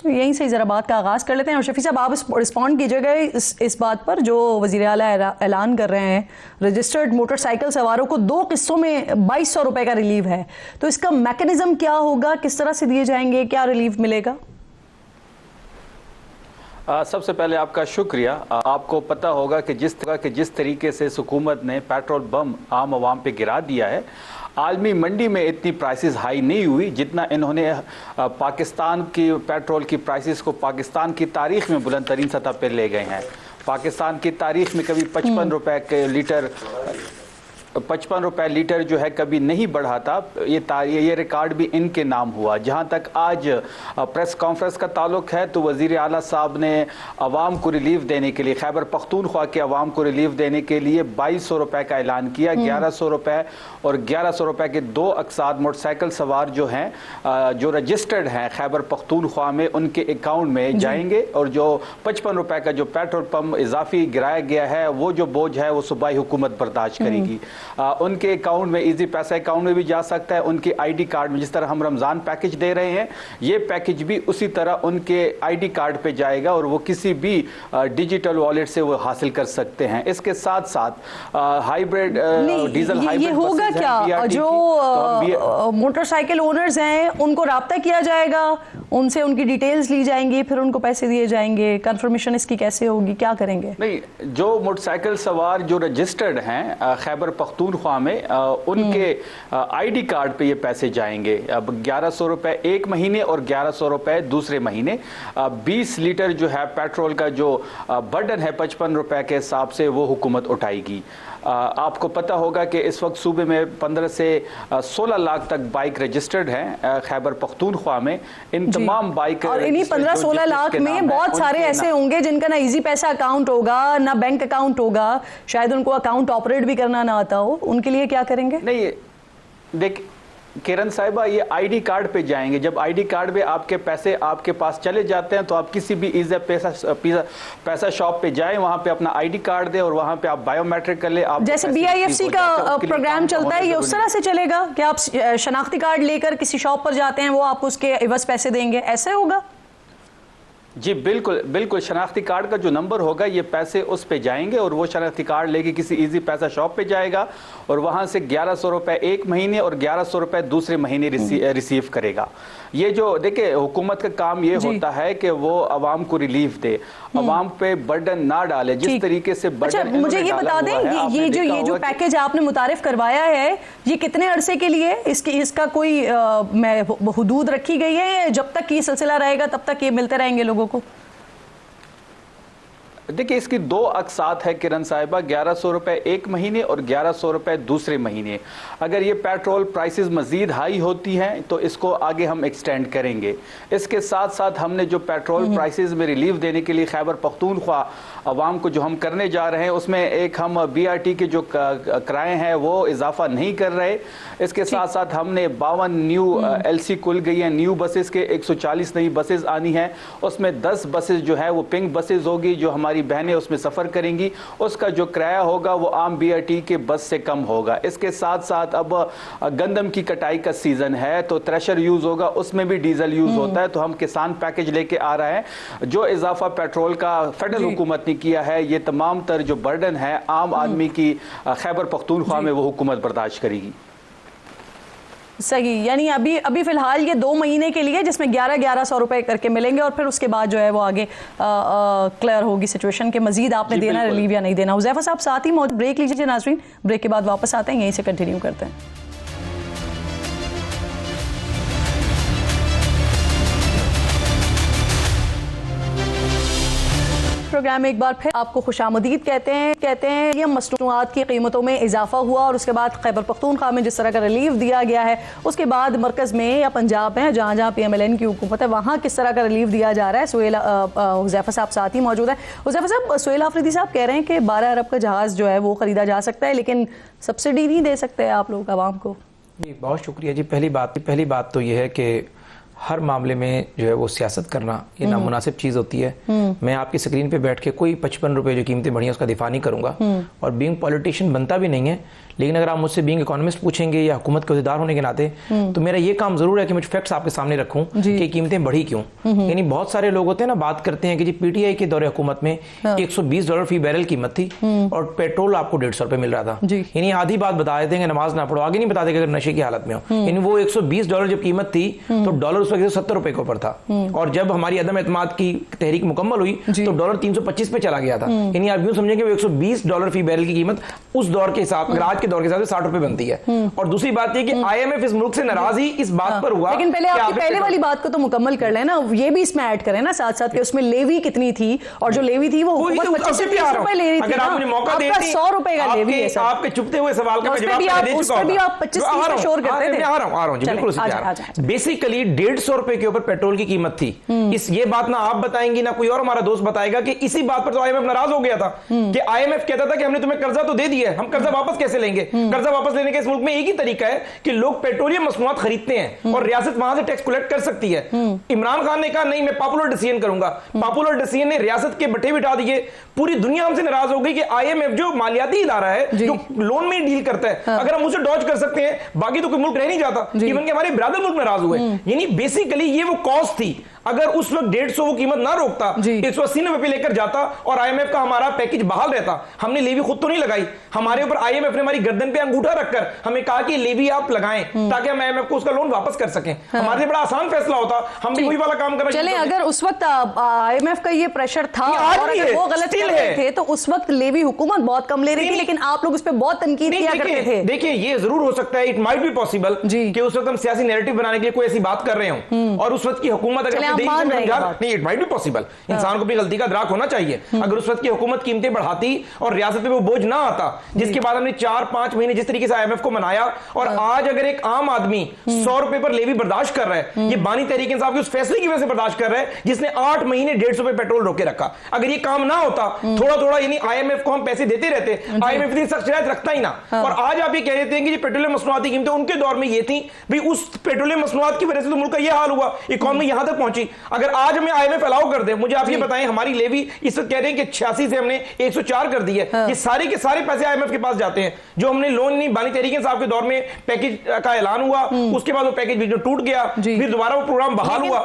यहीं से जरा बात का आगाज कर लेते हैं, और शफी साहब आप रिस्पॉन्ड कीजिएगा इस बात पर जो वजीर आला ऐलान कर रहे हैं, रजिस्टर्ड मोटरसाइकिल सवारों को 2 किस्तों में 2200 रुपए का रिलीव है, तो इसका मैकेनिज्म क्या होगा, किस तरह से दिए जाएंगे, क्या रिलीफ मिलेगा? सबसे पहले आपका शुक्रिया। आपको पता होगा कि जिस तरीके से हुकूमत ने पेट्रोल बम आम आवाम पे गिरा दिया है, आलमी मंडी में इतनी प्राइसेस हाई नहीं हुई जितना इन्होंने पाकिस्तान की पेट्रोल की प्राइसेस को पाकिस्तान की तारीख में बुलंद तरीन सतह पर ले गए हैं। पाकिस्तान की तारीख में कभी 55 रुपए के लीटर 55 रुपए लीटर जो है कभी नहीं बढ़ा था। ये रिकॉर्ड भी इनके नाम हुआ। जहां तक आज प्रेस कॉन्फ्रेंस का ताल्लुक है तो वजीर आला साहब ने अवाम को रिलीफ देने के लिए, खैबर पख्तूनख्वा के अवाम को रिलीफ देने के लिए 2200 रुपए का ऐलान किया। 1100 रुपए और 1100 रुपए के 2 अकसाद मोटरसाइकिल सवार जो हैं, जो रजिस्टर्ड हैं खैबर पख्तूनख्वा में, उनके अकाउंट में जाएंगे, और जो 55 रुपए का जो पेट्रोल पंप इजाफी गिराया गया है वो जो बोझ है वो सूबाई हुकूमत बर्दाश्त करेगी। उनके अकाउंट में, इजी पैसा अकाउंट में भी जा सकता है, उनके आईडी कार्ड में, जिस तरह हम रमज़ान पैकेज दे रहे हैं ये पैकेज भी उसी तरह उनके आईडी कार्ड पे जाएगा और वो किसी भी डिजिटल वॉलेट से वो हासिल कर सकते हैं। इसके साथ साथ हाइब्रिड डीजल हाइब्रिड ये होगा क्या, जो मोटरसाइकिल ओनर्स हैं उनको राब्ता किया जाएगा, उनसे उनकी डिटेल्स ली जाएंगी, फिर उनको पैसे दिए जाएंगे, कंफर्मेशन इसकी कैसे होगी, क्या करेंगे? नहीं, जो मोटरसाइकिल सवार जो रजिस्टर्ड हैं खैबर पख्तूनख्वा में, उनके आईडी कार्ड पे ये पैसे जाएंगे। अब 1100 रुपए एक महीने और 1100 रुपए दूसरे महीने। 20 लीटर जो है पेट्रोल का जो बर्डन है 55 रुपए के हिसाब से वो हुकूमत उठाएगी। आपको पता होगा कि इस वक्त सूबे में 15 से 16 लाख तक बाइक रजिस्टर्ड हैं खैबर पख्तूनख्वा में। इन तमाम बाइक, और इन्हीं 15-16 लाख में बहुत सारे ऐसे होंगे जिनका ना इजी पैसा अकाउंट होगा, ना बैंक अकाउंट होगा, शायद उनको अकाउंट ऑपरेट भी करना ना आता हो, उनके लिए क्या करेंगे? नहीं, देख किरण साहिबा, ये आईडी कार्ड पे जाएंगे। जब आईडी कार्ड पे आपके पैसे आपके पास चले जाते हैं तो आप किसी भी इजी पैसा शॉप पे जाएं, वहां पे अपना आईडी कार्ड दें और वहां पे आप बायोमेट्रिक कर ले। आप जैसे BIFC का प्रोग्राम चलता है, ये उस तरह से चलेगा कि आप शनाख्ती कार्ड लेकर किसी शॉप पर जाते हैं, वो आपको उसके एवज पैसे देंगे, ऐसे होगा? जी बिल्कुल बिल्कुल। शनाख्ती कार्ड का जो नंबर होगा ये पैसे उस पे जाएंगे और वो शनाख्ती कार्ड लेके किसी इजी पैसा शॉप पे जाएगा और वहां से 1100 रुपए एक महीने और 1100 रुपए दूसरे महीने रिसीव करेगा। ये जो देखिए हुकूमत का काम ये होता है कि वो अवाम को रिलीफ दे, अवाम पे बर्डन ना डाले। जिस तरीके से बर्डन, अच्छा मुझे ये बता दें, ये जो पैकेज आपने मुतारिफ करवाया है ये कितने अरसे के लिए, इसका कोई हुदूद रखी गई है? जब तक ये सिलसिला रहेगा तब तक ये मिलते रहेंगे लोगों को? देखिए इसकी 2 अकसात है किरण साहिबा, 1100 रुपए एक महीने और 1100 रुपए दूसरे महीने। अगर ये पेट्रोल प्राइसेस मजीद हाई होती हैं तो इसको आगे हम एक्सटेंड करेंगे। इसके साथ साथ हमने जो पेट्रोल प्राइसेस में रिलीफ देने के लिए खैबर पख्तूनख्वा अवाम को जो हम करने जा रहे हैं उसमें एक हम BRT के जो किराए हैं वो इजाफा नहीं कर रहे। इसके साथ साथ हमने 52 न्यू LC खुल गई है, न्यू बसेस के 140 नई बसेस आनी हैं, उसमें 10 बसेस जो है वो पिंक बसेस होगी, जो हमारी बहनें उसमें सफ़र करेंगी, उसका जो किराया होगा वो आम BRT के बस से कम होगा। इसके साथ साथ अब गंदम की कटाई का सीज़न है तो थ्रेशर यूज़ होगा, उसमें भी डीजल यूज़ होता है। तो हम किसान पैकेज लेके आ रहे हैं। जो इजाफा पेट्रोल का फेडरल हुकूमत ने किया है, ये तमाम तर जो बर्डन है आम आदमी की खैबर पख्तूनख्वा में वो हुकूमत बर्दाश्त करेगी। सही, यानी अभी फिलहाल ये 2 महीने के लिए जिसमें 1100 रुपए करके मिलेंगे और फिर उसके बाद जो है वो आगे क्लियर होगी सिचुएशन के मजीद आपने देना रिलीव या नहीं देना। हुज़ैफा साहब साथ ही ब्रेक लीजिए नाज़रीन, ब्रेक के बाद वापस आते हैं, यहीं से कंटिन्यू करते हैं। प्रोग्राम में एक बार फिर आपको खुशामदीद कहते हैं ये मसनूआत की कीमतों में इजाफा हुआ और उसके बाद खैबर पख्तूनख्वा में जिस तरह का रिलीफ दिया गया है, उसके बाद मरकज़ में या पंजाब में जहाँ जहाँ PMLN की हुकूमत है वहाँ किस तरह का रिलीफ दिया जा रहा है। हुज़ैफा साहब साथ ही मौजूद है। हुज़ैफा साहब, सुहेल आफरीदी साहब कह रहे हैं कि 12 अरब का जहाज़ जो है वो ख़रीदा जा सकता है, लेकिन सब्सिडी नहीं दे सकते आप लोग आवाम को। जी बहुत शुक्रिया जी। पहली बात तो ये है कि हर मामले में जो है वो सियासत करना ये नामुनासिब चीज़ होती है। मैं आपकी स्क्रीन पे बैठ के कोई 55 रुपए जो कीमतें बढ़ी हैं उसका दिफा नहीं करूंगा और बीइंग पॉलिटिशियन बनता भी नहीं है, लेकिन अगर आप मुझसे बीइंग इकोनॉमिस्ट पूछेंगे या हुकूमत के अहदेदार होने के नाते तो मेरा ये काम जरूर है कि मैं फैक्ट्स आपके सामने रखूं कि कीमतें बढ़ी क्यों। यानी बहुत सारे लोग होते हैं ना, बात करते हैं कि जी PTI के दौरे हुकूमत में $120 फी बैरल कीमत थी और पेट्रोल आपको 150 रुपए मिल रहा था। यानी आधी बात बता देते हैं कि नमाज ना पढ़ो, आगे नहीं बताते कि अगर नशे की हालत में हो। यानी वो $120 जब कीमत थी तो डॉलर उस वक्त 170 रुपए के ऊपर था और जब हमारी अदम एतमाद की तहरीक मुकम्मल हुई तो डॉलर 325 पे चला गया था। यानी आप यूं समझेंगे वो $120 फी बैरल की कीमत उस दौर के हिसाब, अगर आज के दौर के हिसाब से 60 रुपए बनती है। और दूसरी बात यह कि IMF इस मुल्क से नाराज ही इस बात पर हुआ। लेकिन पहले आपकी पहले वाली बात को तो मुकम्मल कर लेना, ये भी इसमें ऐड करें ना साथ साथ कि उसमें लेवी कितनी थी और जो लेवी थी वो 25 रुपए ले रही थी। अगर आप मुझे मौका देते, 100 रुपए का लेवी है सर। आपके चुपते हुए सवाल का जवाब मैं दे चुका हूं। आप 25 शोर करते थे। आ रहा हूं जी, बिल्कुल। बेसिकली 150 रुपए के ऊपर पेट्रोल की कीमत थी। इस ये बात ना आप बताएंगी ना कोई और हमारा दोस्त बताएगा कि इसी बात पर तो IMF नाराज हो गया था कि IMF कहता था कि हमने तुम्हें कर्जा तो दे दिया है, हम कर्जा वापस कैसे लेंगे। कर्जा वापस लेने के इस मुल्क में एक ही तरीका है कि लोग पेट्रोलियम मसनूआत खरीदते हैं और रियासत वहां से टैक्स कलेक्ट कर सकती है। इमरान खान ने कहा नहीं मैं पॉपुलर डिसीजन करूंगा। पॉपुलर डिसीजन ने रियासत के बट्टे बिठा दिए। पूरी दुनिया हमसे नाराज हो गई कि IMF जो मालियाती इदारा है जो लोन में डील करता है, अगर हम उसे डॉज कर सकते हैं बाकी तो कोई मुल्क रह नहीं जाता। इवन के हमारे ब्रदर मुल्क नाराज हुए। यानी बेसिकली ये वो कॉज थी। अगर उस वक्त 150 वो कीमत ना रोकता, 180 पे लेकर जाता और IMF का हमारा पैकेज बहाल रहता। हमने लेवी खुद तो नहीं लगाई, हमारे ऊपर IMF ने हमारी गर्दन पे अंगूठा रखकर हमें कहा कि लेवी आप लगाएं ताकि हम IMF को उसका लोन वापस कर सकें। हमारे लिए बड़ा आसान फैसला होता, हम भी वही वाला काम करना। चले अगर उस वक्त IMF का ये प्रेशर था और अगर वो गलत कर रहे थे तो उस वक्त लेवी हुकूमत बहुत कम ले रही थी, लेकिन आप लोग उस पर बहुत तनकीद किया करते थे। देखिए ये जरूर हो सकता है, इट माइट बी पॉसिबल कि उस वक्त हम सियासी नैरेटिव बनाने के लिए कोई ऐसी बात कर रहे हो और उस वक्त की हुकूमत अगर नहीं, इट माइट बी पॉसिबल। इंसान को अपनी गलती का इदराक होना चाहिए। अगर उस वक्त की हुकूमत कीमतें बढ़ाती और रियासत पे वो बोझ ना आता जिसके बाद हमने 4-5 महीने जिस तरीके से IMF को मनाया, और आज अगर एक आम आदमी 100 रुपए पर लेवी बर्दाश्त कर रहा है, ये बानी तहरीक इंसाफ के उस फैसले की वजह से बर्दाश्त कर रहा है जिसने 8 महीने 150 रुपए पेट्रोल रोके रखा। अगर ये काम ना होता थोड़ा थोड़ा, यानी IMF को हम पैसे देते रहते, IMF इतनी सख्त शरायत रखता ही ना। और आज आप ये कह देते हैं कि पेट्रोलियम मसनूआत की कीमतें उनके दौर में ये थी, भाई उस पेट्रोलियम मसनूआत की वजह से तो मुल्क का ये हाल हुआ, इकोनॉमी यहां तक पहुंची। अगर आज हमें IMF अलाउ कर दे, मुझे आप ये बताएं हमारी लेवी इस वक्त कह रहे हैं कि 86 से हमने 104 कर दी है। ये सारे के सारे पैसे IMF के पास जाते हैं जो हमने लोन नहीं, बानी तहरीक इंसाफ के दौर में पैकेज का ऐलान हुआ, उसके बाद वो पैकेज बीच में टूट गया, फिर दोबारा वो प्रोग्राम बहाल हुआ।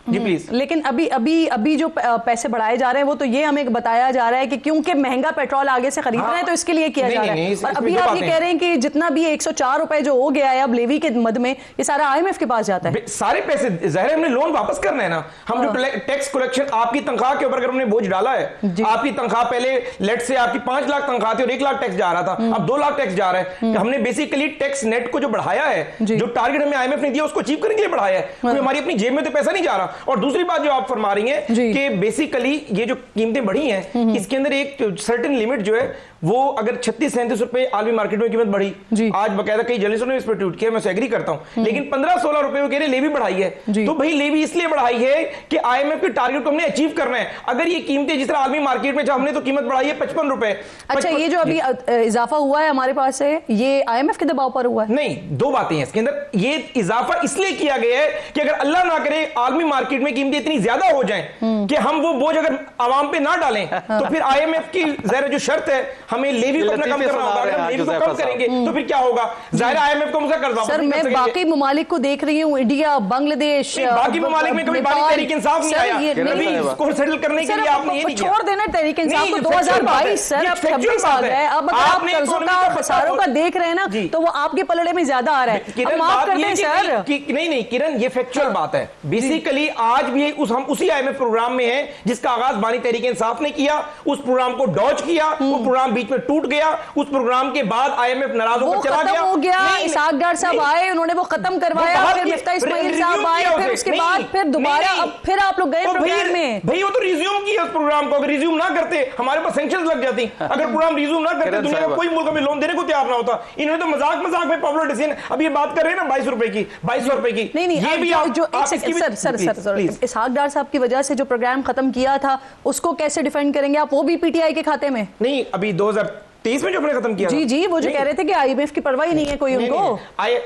जी प्लीज। लेकिन अभी जो पैसे बढ़ाए जा रहे हैं वो तो ये हमें बताया जा रहा है कि क्योंकि महंगा पेट्रोल आगे से खरीद रहे हैं तो इसके लिए किया जा रहा है। और अभी आप ये कह रहे हैं कि जितना भी 104 रुपए जो हो गया है अब लेवी के मद में, ये सारा IMF के पास जाता है। सारे पैसे जाहिर है हमने लोन वापस करना है ना। हम जो टैक्स कलेक्शन आपकी तनख्वाह के ऊपर अगर हमने बोझ डाला है, आपकी तनख्वाह पहले लेट से आपकी 5 लाख तनख्वाह थी और 1 लाख टैक्स जा रहा था, अब 2 लाख टैक्स जा रहा है। हमने बेसिकली टैक्स नेट को जो बढ़ाया है, जो टारगेट हमें IMF ने दिया उसको अचीव करने के लिए बढ़ाया है, कोई हमारी अपनी जेब में तो पैसा नहीं जा रहा। और दूसरी बात जो आप फरमा रही हैं कि बेसिकली ये जो कीमतें बढ़ी हैं इसके अंदर एक सर्टेन लिमिट जो है वो अगर 36-37 रुपए आलमी मार्केट में कीमत बढ़ी, आज बकायदा कई जर्नलिस्टों ने इस पर ट्वीट किया, मैं एग्री करता हूं, लेकिन 15-16 रुपए वो कह रहे लेवी बढ़ाई है। तो भाई लेवी इसलिए बढ़ाई है कि IMF के टारगेट को हमने अचीव करना है। अगर ये कीमतें जिस तरह आलमी मार्केट में हमने तो कीमत बढ़ाई है 55 रुपए। अच्छा, ये जो अभी इजाफा हुआ है हमारे पास है, ये IMF के दबाव पर हुआ है? नहीं, दो बातें हैं इसके अंदर। ये इजाफा इसलिए किया गया है कि अगर अल्लाह ना करे आलमी मार्केट में कीमतें इतनी ज्यादा हो जाएं कि हम वो बोझ अगर आवाम पे ना डालें तो फिर IMF की ज़ाहिर जो शर्त है हमें लेवी को अपना कम करना होगा। अगर हम लेवी को कम करेंगे तो फिर क्या होगा? जाहिर IMF को उसका कर्ज वापस सर मैं बाकी ममालिक को देख रही हूँ, इंडिया, बांग्लादेश, बाकी ममालिक में कभी बानी तहरीक इंसाफ नहीं आया, कभी इसको सेटल करने के लिए आपने ये नहीं किया। छोड़ देना तहरीक इंसाफ को 2022 सर, अब 26 आ गए। अब अगर आप कर्जों का खसारों का देख रहे हैं ना तो वो आपके पलड़े में ज्यादा आ रहा है। अब माफ कर दें सर। नहीं किरण, ये फैक्चुअल बात है। बेसिकली आज भी हम उसी IMF प्रोग्राम में हैं जिसका आगाज बानी तहरीक इंसाफ ने किया। उस प्रोग्राम को डॉज किया, वो प्रोग्राम बीच में टूट गया। उस प्रोग्राम के बाद IMF नाराज होकर चला गया। हो गया, इसहाक डार साहब आए, उन्होंने वो खत्म करवाया, फिर मिफ्ता इस्माइल साहब आए, फिर उसके बाद फिर दोबारा अब फिर आप लोग गए प्रोग्राम में। भाई वो तो रिज्यूम किया उस प्रोग्राम को, अगर रिज्यूम ना करते हमारे पास सैंक्शंस लग जाती। अगर प्रोग्राम रिज्यूम ना करते दुनिया का कोई मुल्क में लोन देने को तैयार ना होता। इन्होंने तो मजाक में पॉपुलर डिसीजन, अब ये बात कर रहे हैं ना 22 रुपए की, 2200 रुपए की। नहीं ये भी जो सर इसहाक डार साहब की वजह से जो प्रोग्राम खत्म किया था उसको कैसे डिफेंड करेंगे आप? वो भी PTI के खाते में नहीं, अभी 2023 में जो हमने खत्म किया जी वो जो कह रहे थे कि IMF की परवाह ही नहीं है कोई उनको।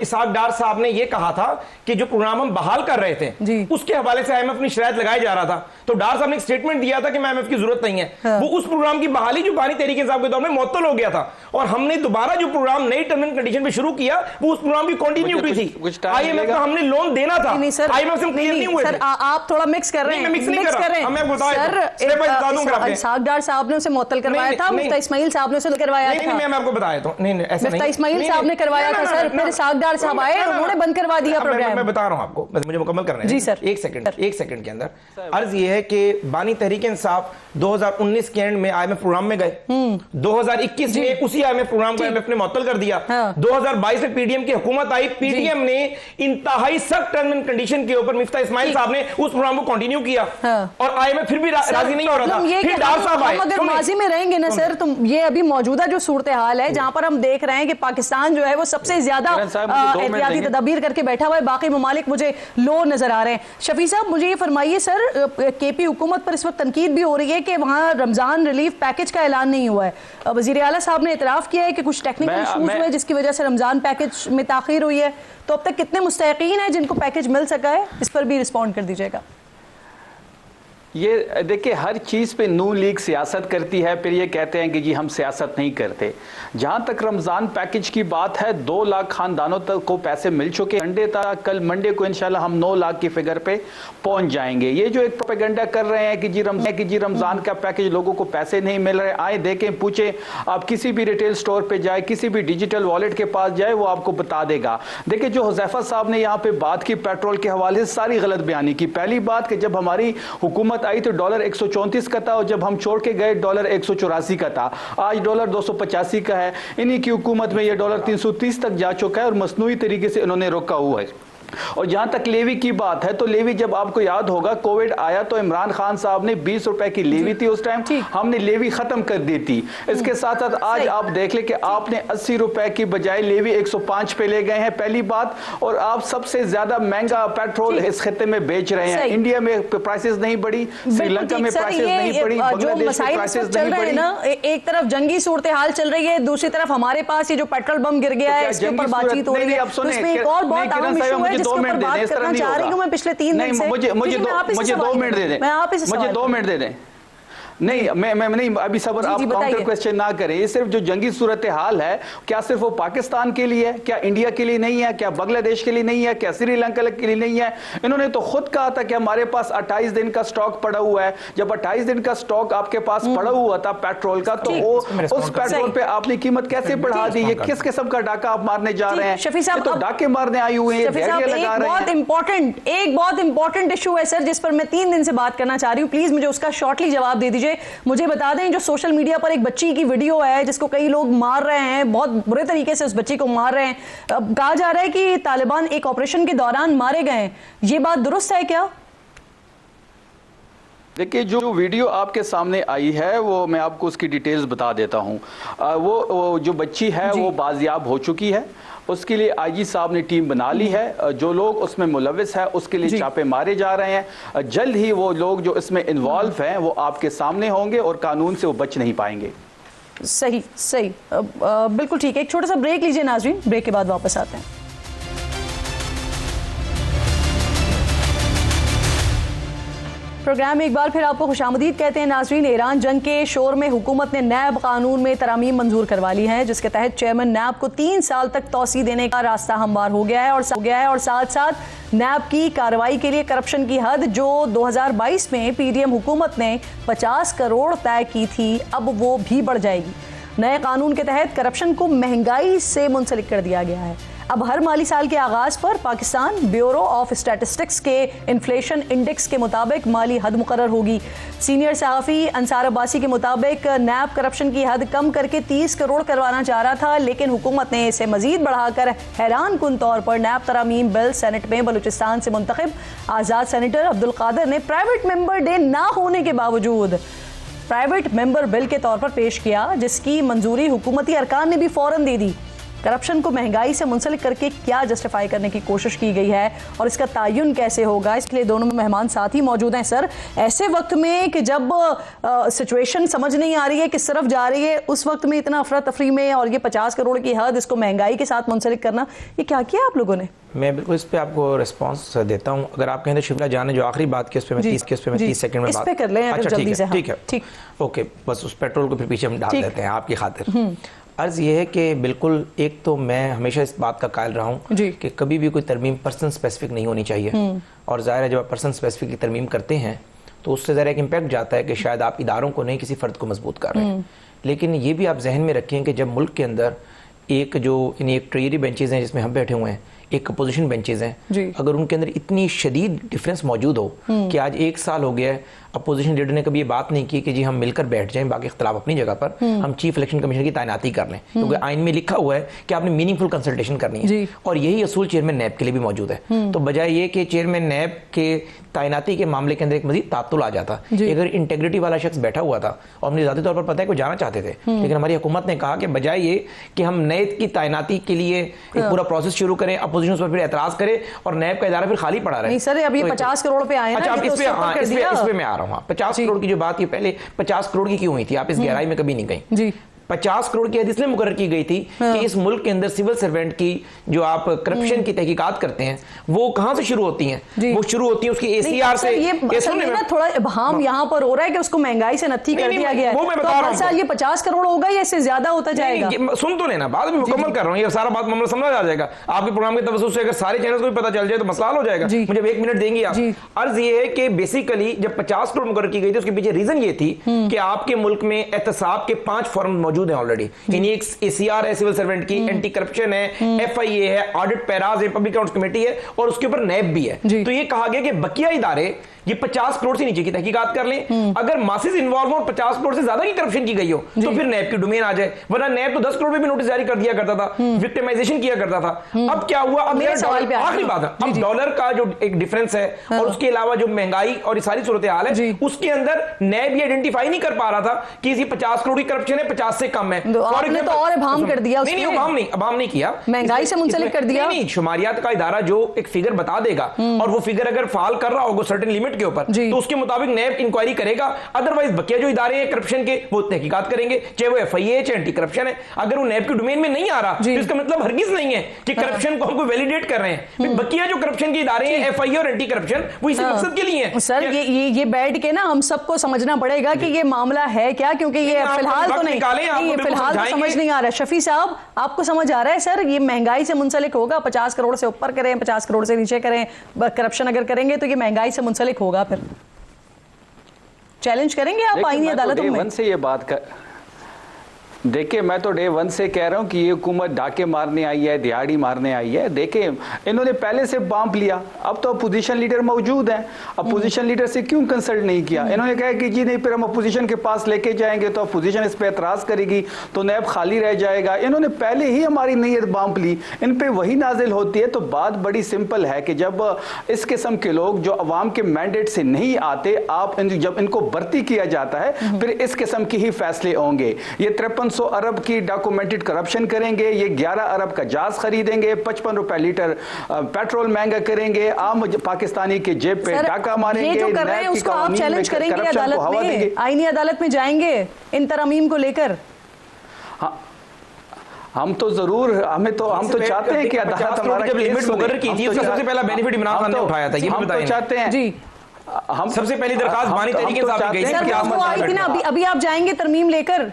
इसहाक डार साहब ने ये कहा था कि जो प्रोग्राम हम बहाल कर रहे थे उसके हवाले से IMF ने शिकायत लगाया जा रहा था, तो डार साहब ने एक स्टेटमेंट दिया था कि IMF की जरूरत नहीं है। वो उस प्रोग्राम की बहाली जो बानी तहरीक इंसाफ के दौर में मुअत्तल हो गया था और हमने दोबारा जो प्रोग्राम नई टर्म एंड कंडीशन पे शुरू किया वो उस प्रोग्राम की कंटिन्यूटी थी। IMF को हमने लोन देना था, IMF से क्लियर नहीं हुए। आप थोड़ा मिक्स कर रहे हैं। इसहाक डार साहब ने उसे मुअत्तल करवाया था, मुफ्ता इस्माइल साहब ने उसे करवाया था। मैं आपको बताया तो नहीं ऐसा नहीं, इस्माइल साहब ने करवाया था सर, फिर इसहाक डार साहब आए, उन्होंने बंद करवा दिया प्रोग्राम। मैं बता रहा हूं आपको, मुझे मुकम्मल करना है जी सर। एक सेकंड के अंदर अर्ज ये है कि बानी तहरीक इंसाफ 2019 के एंड में IMF प्रोग्राम में गए, 2021 में उसी IMF प्रोग्राम को IMF ने मुअत्तल कर दिया। 2022 में PDM की हुकूमत आई, PDM ने इंतहाई सख्त टर्म एंड कंडीशन के ऊपर मिफ्ता इस्माइल साहब ने उस प्रोग्राम को कंटिन्यू किया और IMF फिर भी राजी नहीं हो रहा था। फिर डार साहब आए। अगर माजी में रहेंगे ना सर, तो ये अभी मौजूदा जो सूरत हाल है जहां पर हम देख रहे हैं कि पाकिस्तान जो है वो सबसे ज्यादा एहतियाती तदाबीर करके बैठा हुआ है, बाकी ममालिक मुझे लो नजर आ रहे हैं। शफी साहब मुझे ये फरमाइए सर, KP हुकूमत पर इस वक्त तनकीद भी हो रही है कि वहां रमजान रिलीफ पैकेज का ऐलान नहीं हुआ है। वजीर आला साहब ने इतराफ किया है कि कुछ टेक्निकल इशूज हुए जिसकी वजह से रमजान पैकेज में ताखीर हुई है। तो अब तक कितने मुस्तहिकीन हैं जिनको पैकेज मिल सका है, इस पर भी रिस्पॉन्ड कर दीजिएगा। ये देखिए हर चीज़ पे नून लीग सियासत करती है, फिर ये कहते हैं कि जी हम सियासत नहीं करते। जहाँ तक रमज़ान पैकेज की बात है 2 लाख खानदानों तक को पैसे मिल चुके। संडे तक, कल मंडे को इंशाल्लाह हम 9 लाख की फिगर पे पहुंच जाएंगे। ये जो एक प्रोपेगेंडा कर रहे हैं कि जी रमज़ान का पैकेज, लोगों को पैसे नहीं मिल रहे, आए देखें पूछे, आप किसी भी रिटेल स्टोर पर जाए, किसी भी डिजिटल वॉलेट के पास जाए, वो आपको बता देगा। देखिए जो हुज़ैफा साहब ने यहाँ पे बात की पेट्रोल के हवाले से, सारी गलत बयानी की। पहली बात कि जब हमारी हुकूमत आई तो डॉलर 134 का था और जब हम छोड़ के गए डॉलर 184 का था। आज डॉलर 285 का है। इन्हीं की हुकूमत में ये डॉलर 330 तक जा चुका है और मसनूई तरीके से इन्होंने रोका हुआ है। और जहां तक लेवी की बात है तो लेवी, जब आपको याद होगा कोविड आया तो इमरान खान साहब ने 20 रुपए की लेवी थी उस टाइम, हमने लेवी खत्म कर दी थी। इसके साथ साथ आज आप देख ले कि आपने 80 रुपए की बजाय लेवी 105 पे ले गए हैं, पहली बात। और आप सबसे ज्यादा महंगा पेट्रोल इस खिते में बेच रहे हैं। इंडिया में प्राइसेस नहीं बढ़ी, श्रीलंका में प्राइसेस नहीं बढ़ी, बांग्लादेश में प्राइसेस नहीं बढ़ी ना। एक तरफ जंगी सूरत हाल चल रही है, दूसरी तरफ हमारे पास ये जो पेट्रोल बम गिर गया है इसके ऊपर बातचीत हो रही है। उसमें एक और बहुत अहम इशू है 2 मिनट दे दें, इस तरह नहीं होगा। मैं पिछले 3 दिन से मुझे 2 मिनट दे दें, मुझे 2 मिनट दे दें। नहीं मैं नहीं, अभी सबर, आप काउंटर क्वेश्चन ना करें। ये सिर्फ जो जंगी सूरत हाल है, क्या सिर्फ वो पाकिस्तान के लिए है? क्या इंडिया के लिए नहीं है? क्या बांग्लादेश के लिए नहीं है? क्या श्रीलंका के लिए नहीं है? इन्होंने तो खुद कहा था कि हमारे पास 28 दिन का स्टॉक पड़ा हुआ है। जब 28 दिन का स्टॉक आपके पास पड़ा हुआ था पेट्रोल का, तो उस पेट्रोल पे आपने कीमत कैसे बढ़ा दी? ये किस किस्म का डाका आप मारने जा रहे हैं? शफी साहब तो डाके मारने आई हुए हैं, एक बहुत इंपॉर्टेंट इशू है सर, जिस पर मैं 3 दिन से बात करना चाह रही हूँ। प्लीज मुझे उसका शॉर्टली जवाब दे दीजिए। मुझे बता दें, जो सोशल मीडिया पर एक बच्ची की वीडियो है जिसको कई लोग मार रहे हैं, बहुत बुरे तरीके से उस बच्ची को मार रहे हैं। कहा जा रहा है कि तालिबान एक ऑपरेशन के दौरान मारे गए हैं, ये बात दुरुस्त है क्या? देखिए जो वीडियो आपके सामने आई है वो मैं आपको उसकी डिटेल्स बता देता हूँ। वो जो बच्ची है वो बाजियाब हो चुकी है। उसके लिए आईजी साहब ने टीम बना ली है। जो लोग उसमें मुलविस है उसके लिए छापे मारे जा रहे हैं। जल्द ही वो लोग जो इसमें इन्वॉल्व हैं वो आपके सामने होंगे और कानून से वो बच नहीं पाएंगे। सही बिल्कुल ठीक है। एक छोटा सा ब्रेक लीजिए नाज़रीन, ब्रेक के बाद वापस आते हैं। प्रोग्राम में एक बार फिर आपको खुशामदीद कहते हैं नाजरीन। ईरान जंग के शोर में हुकूमत ने नैब कानून में तरमीम मंजूर करवा ली है, जिसके तहत चेयरमैन नैब को 3 साल तक तौसी देने का रास्ता हमवार हो गया है और साथ साथ नैब की कार्रवाई के लिए करप्शन की हद जो 2022 में पीडीएम हुकूमत ने 50 करोड़ तय की थी, अब वो भी बढ़ जाएगी। नए कानून के तहत करप्शन को महंगाई से मुंसलिक कर दिया गया है। अब हर माली साल के आगाज पर पाकिस्तान ब्यूरो ऑफ स्टैटिस्टिक्स के इन्फ्लेशन इंडेक्स के मुताबिक माली हद मुकर्रर होगी। सीनियर सहाफ़ी अंसार अब्बासी के मुताबिक नैब करप्शन की हद कम करके 30 करोड़ करवाना चाह रहा था, लेकिन हुकूमत ने इसे मजीद बढ़ाकर हैरान कुन तौर पर नैब तरमीम बिल सेनेट में बलूचिस्तान से मुंतखब आज़ाद सेनेटर अब्दुल कादिर ने प्राइवेट मेंबर डे ना होने के बावजूद प्राइवेट मेंबर बिल के तौर पर पेश किया, जिसकी मंजूरी हुकूमती अरकान ने भी फौरन दे दी। करप्शन को महंगाई से मुंसलिक करके क्या जस्टिफाई करने की कोशिश की गई है और इसका तयन कैसे होगा, इसके लिए दोनों मेहमान साथ ही मौजूद हैं। सर, ऐसे वक्त में कि जब सिचुएशन समझ नहीं आ रही है किस तरफ जा रही है, उस वक्त में इतना अफरा तफरी में और ये 50 करोड़ की हद, इसको महंगाई के साथ मुंसलिक करना, ये क्या किया आप लोगों ने? मैं बिल्कुल इस पे आपको रिस्पांस देता हूं। अगर आप कहें तो शिमला जान ने जो आखिरी बात की उस पे मैं 30 सेकंड में बात कर लें। अच्छा, ठीक है, ओके, बस उस पेट्रोल को फिर पीछे हम डाल देते हैं आपकी खातिर। अर्ज ये है कि बिल्कुल, एक तो मैं हमेशा इस बात का कायल रहा हूँ कि कभी भी कोई तरमीम पर्सन स्पेसिफिक नहीं होनी चाहिए, और जाहिर है जब आप पर्सन स्पेसिफिक की तरमीम करते हैं तो उससे ज़रा एक इम्पैक्ट जाता है कि शायद आप इदारों को नहीं किसी फ़र्द को मजबूत कर रहे हैं। लेकिन ये भी आप जहन में रखें कि जब मुल्क के अंदर एक ट्रेजरी बेंचेज हैं जिसमें हम बैठे हुए हैं, एक अपोजिशन बेंचेज हैं, अगर उनके अंदर इतनी शदीद डिफरेंस मौजूद हो कि आज 1 साल हो गया है अपोजिशन लीडर ने कभी ये बात नहीं की कि जी हम मिलकर बैठ जाएं, बाकी इख्तलाफ अपनी जगह पर, हम चीफ इलेक्शन कमीशन की तैनाती कर लें, क्योंकि आइन में लिखा हुआ है कि आपने मीनिंगफुल कंसल्टेशन करनी है, और यही असूल चेयरमैन नैब के लिए भी मौजूद है। तो बजाय ये कि चेयरमैन नैब के तैनाती के मामले के अंदर एक मजीद तातुल आ जाता, अगर इंटेग्रिटी वाला शख्स बैठा हुआ था और मुझे ज़ाती तौर पर पता है कि जाना चाहते थे, लेकिन हमारी हुकूमत ने कहा कि बजाय ये कि हम नैब की तैनाती के लिए एक पूरा प्रोसेस शुरू करें, अपोजिशन पर फिर एतराज करे और नैब का इदारा फिर खाली पड़ा रहे। सर, अभी 50 करोड़ पे आए। अच्छा, इस पे मैं आ रहा हूँ। 50 करोड़ की जो बात की पहले 50 करोड़ की क्यों हुई थी, आप इस गहराई में कभी नहीं गई जी। 50 करोड़ की हद इसलिए मुकर्रर की गई थी कि इस मुल्क के अंदर सिविल सर्वेंट की जो आप करप्शन की तहकीकात करते हैं वो कहां से शुरू होती हैं? वो शुरू होती है उसकी एसीआर से। ये ना थोड़ा इब्हाम यहाँ पर हो रहा है कि उसको महंगाई से नत्थी कर दिया गया है। वो मैं बता रहा हूं, साल ये 50 करोड़ होगा या इससे ज्यादा होता जाएगा? सुन तो लेना, बाद में मुकम्मल कर रहा हूं, ये सारा बात मामला समझ आ जाएगा आपके प्रोग्राम के तवज्जुह से। अगर सारे चैनल्स को भी पता चल जाए तो मसला हो जाएगा। मुझे 1 मिनट देंगे आप? अर्ज ये है कि बेसिकली जब 50 करोड़ मुकर्रर की गई थी उसके पीछे रीजन ये थी कि आपके मुल्क में एहतसाब के 5 फॉर्म मौजूद हैं ऑलरेडी। एसीआर है सिविल सर्वेंट की, एंटी करप्शन है, एफआईए है, ऑडिट पैराज है, पब्लिक अकाउंट्स कमेटी है, और उसके ऊपर नैब भी है। तो ये कहा गया कि बकिया इदारे ये 50 करोड़ से नीचे की तहकीकात कर लें। अगर मासेस इन्वॉल्व हो और 50 करोड़ से ज्यादा की करप्शन की गई हो तो फिर नैब की डोमेन आ जाए, वरना नैब तो 10 करोड़ में भी नोटिस जारी कर दिया करता था, विक्टिमाइजेशन किया करता था। अब क्या हुआ? अब आखिरी बात है, अब डॉलर का जो एक डिफरेंस है और उसके अलावा जो महंगाई और ये सारी सूरत हाल है, उसके अंदर नैब ये आइडेंटिफाई नहीं कर पा रहा था कि इसी 50 करोड़ की करप्शन है, 50 से कम है। आपने तो और इब्हाम कर दिया। नहीं, अबाम नहीं किया, महंगाई से मुंसलिक कर दिया। नहीं, शुमारियात का इदारा जो एक फिगर बता देगा और वो फिगर अगर फाल कर रहा होगा सर्टेन लिमिट के ऊपर तो उसके मुताबिक नैब इंक्वायरी करेगा। अदरवाइज बकिया जो इदारे हैं करप्शन के वो तहकीकात करेंगे, चाहे वो एफआईए है चाहे एंटी करप्शन है। अगर वो नैब के डोमेन में नहीं आ रहा तो इसका मतलब हरगिज नहीं है कि करप्शन को हमको वैलिडेट कर रहे हैं। बकिया जो करप्शन के इदारे हैं एफआईए और एंटी करप्शन वो इसी मकसद के लिए हैं। सर, ये बैठ के ना हम सबको समझना पड़ेगा कि ये मामला है क्या, क्योंकि ये फिलहाल तो नहीं, फिलहाल तो समझ नहीं आ रहा। शफी साहब, आपको समझ आ रहा है सर? ये महंगाई से मुंसलिक होगा, 50 करोड़ से ऊपर करें, 50 करोड़ से नीचे करें, करप्शन अगर करेंगे तो ये महंगाई से मुंसलिक होगा। फिर चैलेंज करेंगे आप आईनी अदालतों में? से ये बात कर देखिए, मैं तो डे 1 से कह रहा हूं कि ये हुकूमत डाके मारने आई है, दिहाड़ी मारने आई है। देखिए, इन्होंने पहले से बांप लिया, अब तो अपोजिशन लीडर मौजूद हैं, अपोजिशन लीडर से क्यों कंसल्ट नहीं किया? इन्होंने कहा कि जी नहीं, फिर हम अपोजिशन के पास लेके जाएंगे तो अपोजिशन इस पर एतराज करेगी तो नैब खाली रह जाएगा। इन्होंने पहले ही हमारी नीयत बांप ली, इन पर वही नाजिल होती है। तो बात बड़ी सिंपल है कि जब इस किस्म के लोग जो अवाम के मैंडेट से नहीं आते, जब इनको भर्ती किया जाता है फिर इस किस्म के ही फैसले होंगे। ये 5300 अरब की डॉक्यूमेंटेड करप्शन करेंगे, ये 11 अरब का जहाज खरीदेंगे, 55 रुपए लीटर पेट्रोल महंगा करेंगे, आम पाकिस्तानी के जेब पे डाका मारेंगे। ये जो कर रहे हैं उसको आप चैलेंज करेंगे अदालत में, आईनी अदालत में जाएंगे इन तरमीम को लेकर? हाँ, हम तो जरूर, हम तो चाहते हैं कि अदालत हमारा जब लिमिट मुकर्रर की थी उसका सबसे पहला बेनिफिट इमरान खान ने उठाया था, ये भी बताएं। चाहते हैं जी, हम सबसे पहली दरखास्त बानी तहरीक इंसाफ की गई सर, वो आई थी ना, अभी आप जाएंगे तरमीम लेकर?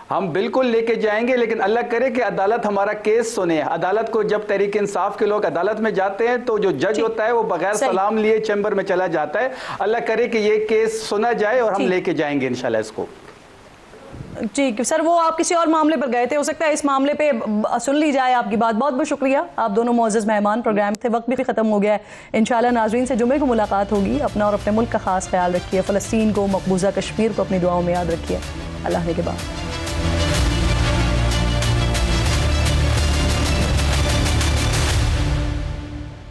हम बिल्कुल लेके जाएंगे, लेकिन अल्लाह करे कि अदालत हमारा केस सुने। अदालत को जब तहरीक इंसाफ के लोग अदालत में जाते हैं तो जो जज होता है वो बगैर सलाम लिए चैम्बर में चला जाता है। अल्लाह करे कि ये केस सुना जाए और हम लेके जाएंगे इंशाल्लाह इसको। ठीक सर, वो आप किसी और मामले पर गए थे, हो सकता है इस मामले पे सुन ली जाए आपकी बात। बहुत बहुत शुक्रिया, आप दोनों मोअज़्ज़ज़ मेहमान प्रोग्राम थे। वक्त भी खत्म हो गया है। इंशाल्लाह नाज़रीन से जुमे को मुलाकात होगी। अपना और अपने मुल्क का खास ख्याल रखिए। फ़लस्तीन को, मकबूजा कश्मीर को अपनी दुआओं में याद रखिए। अल्लाह ने के बाद।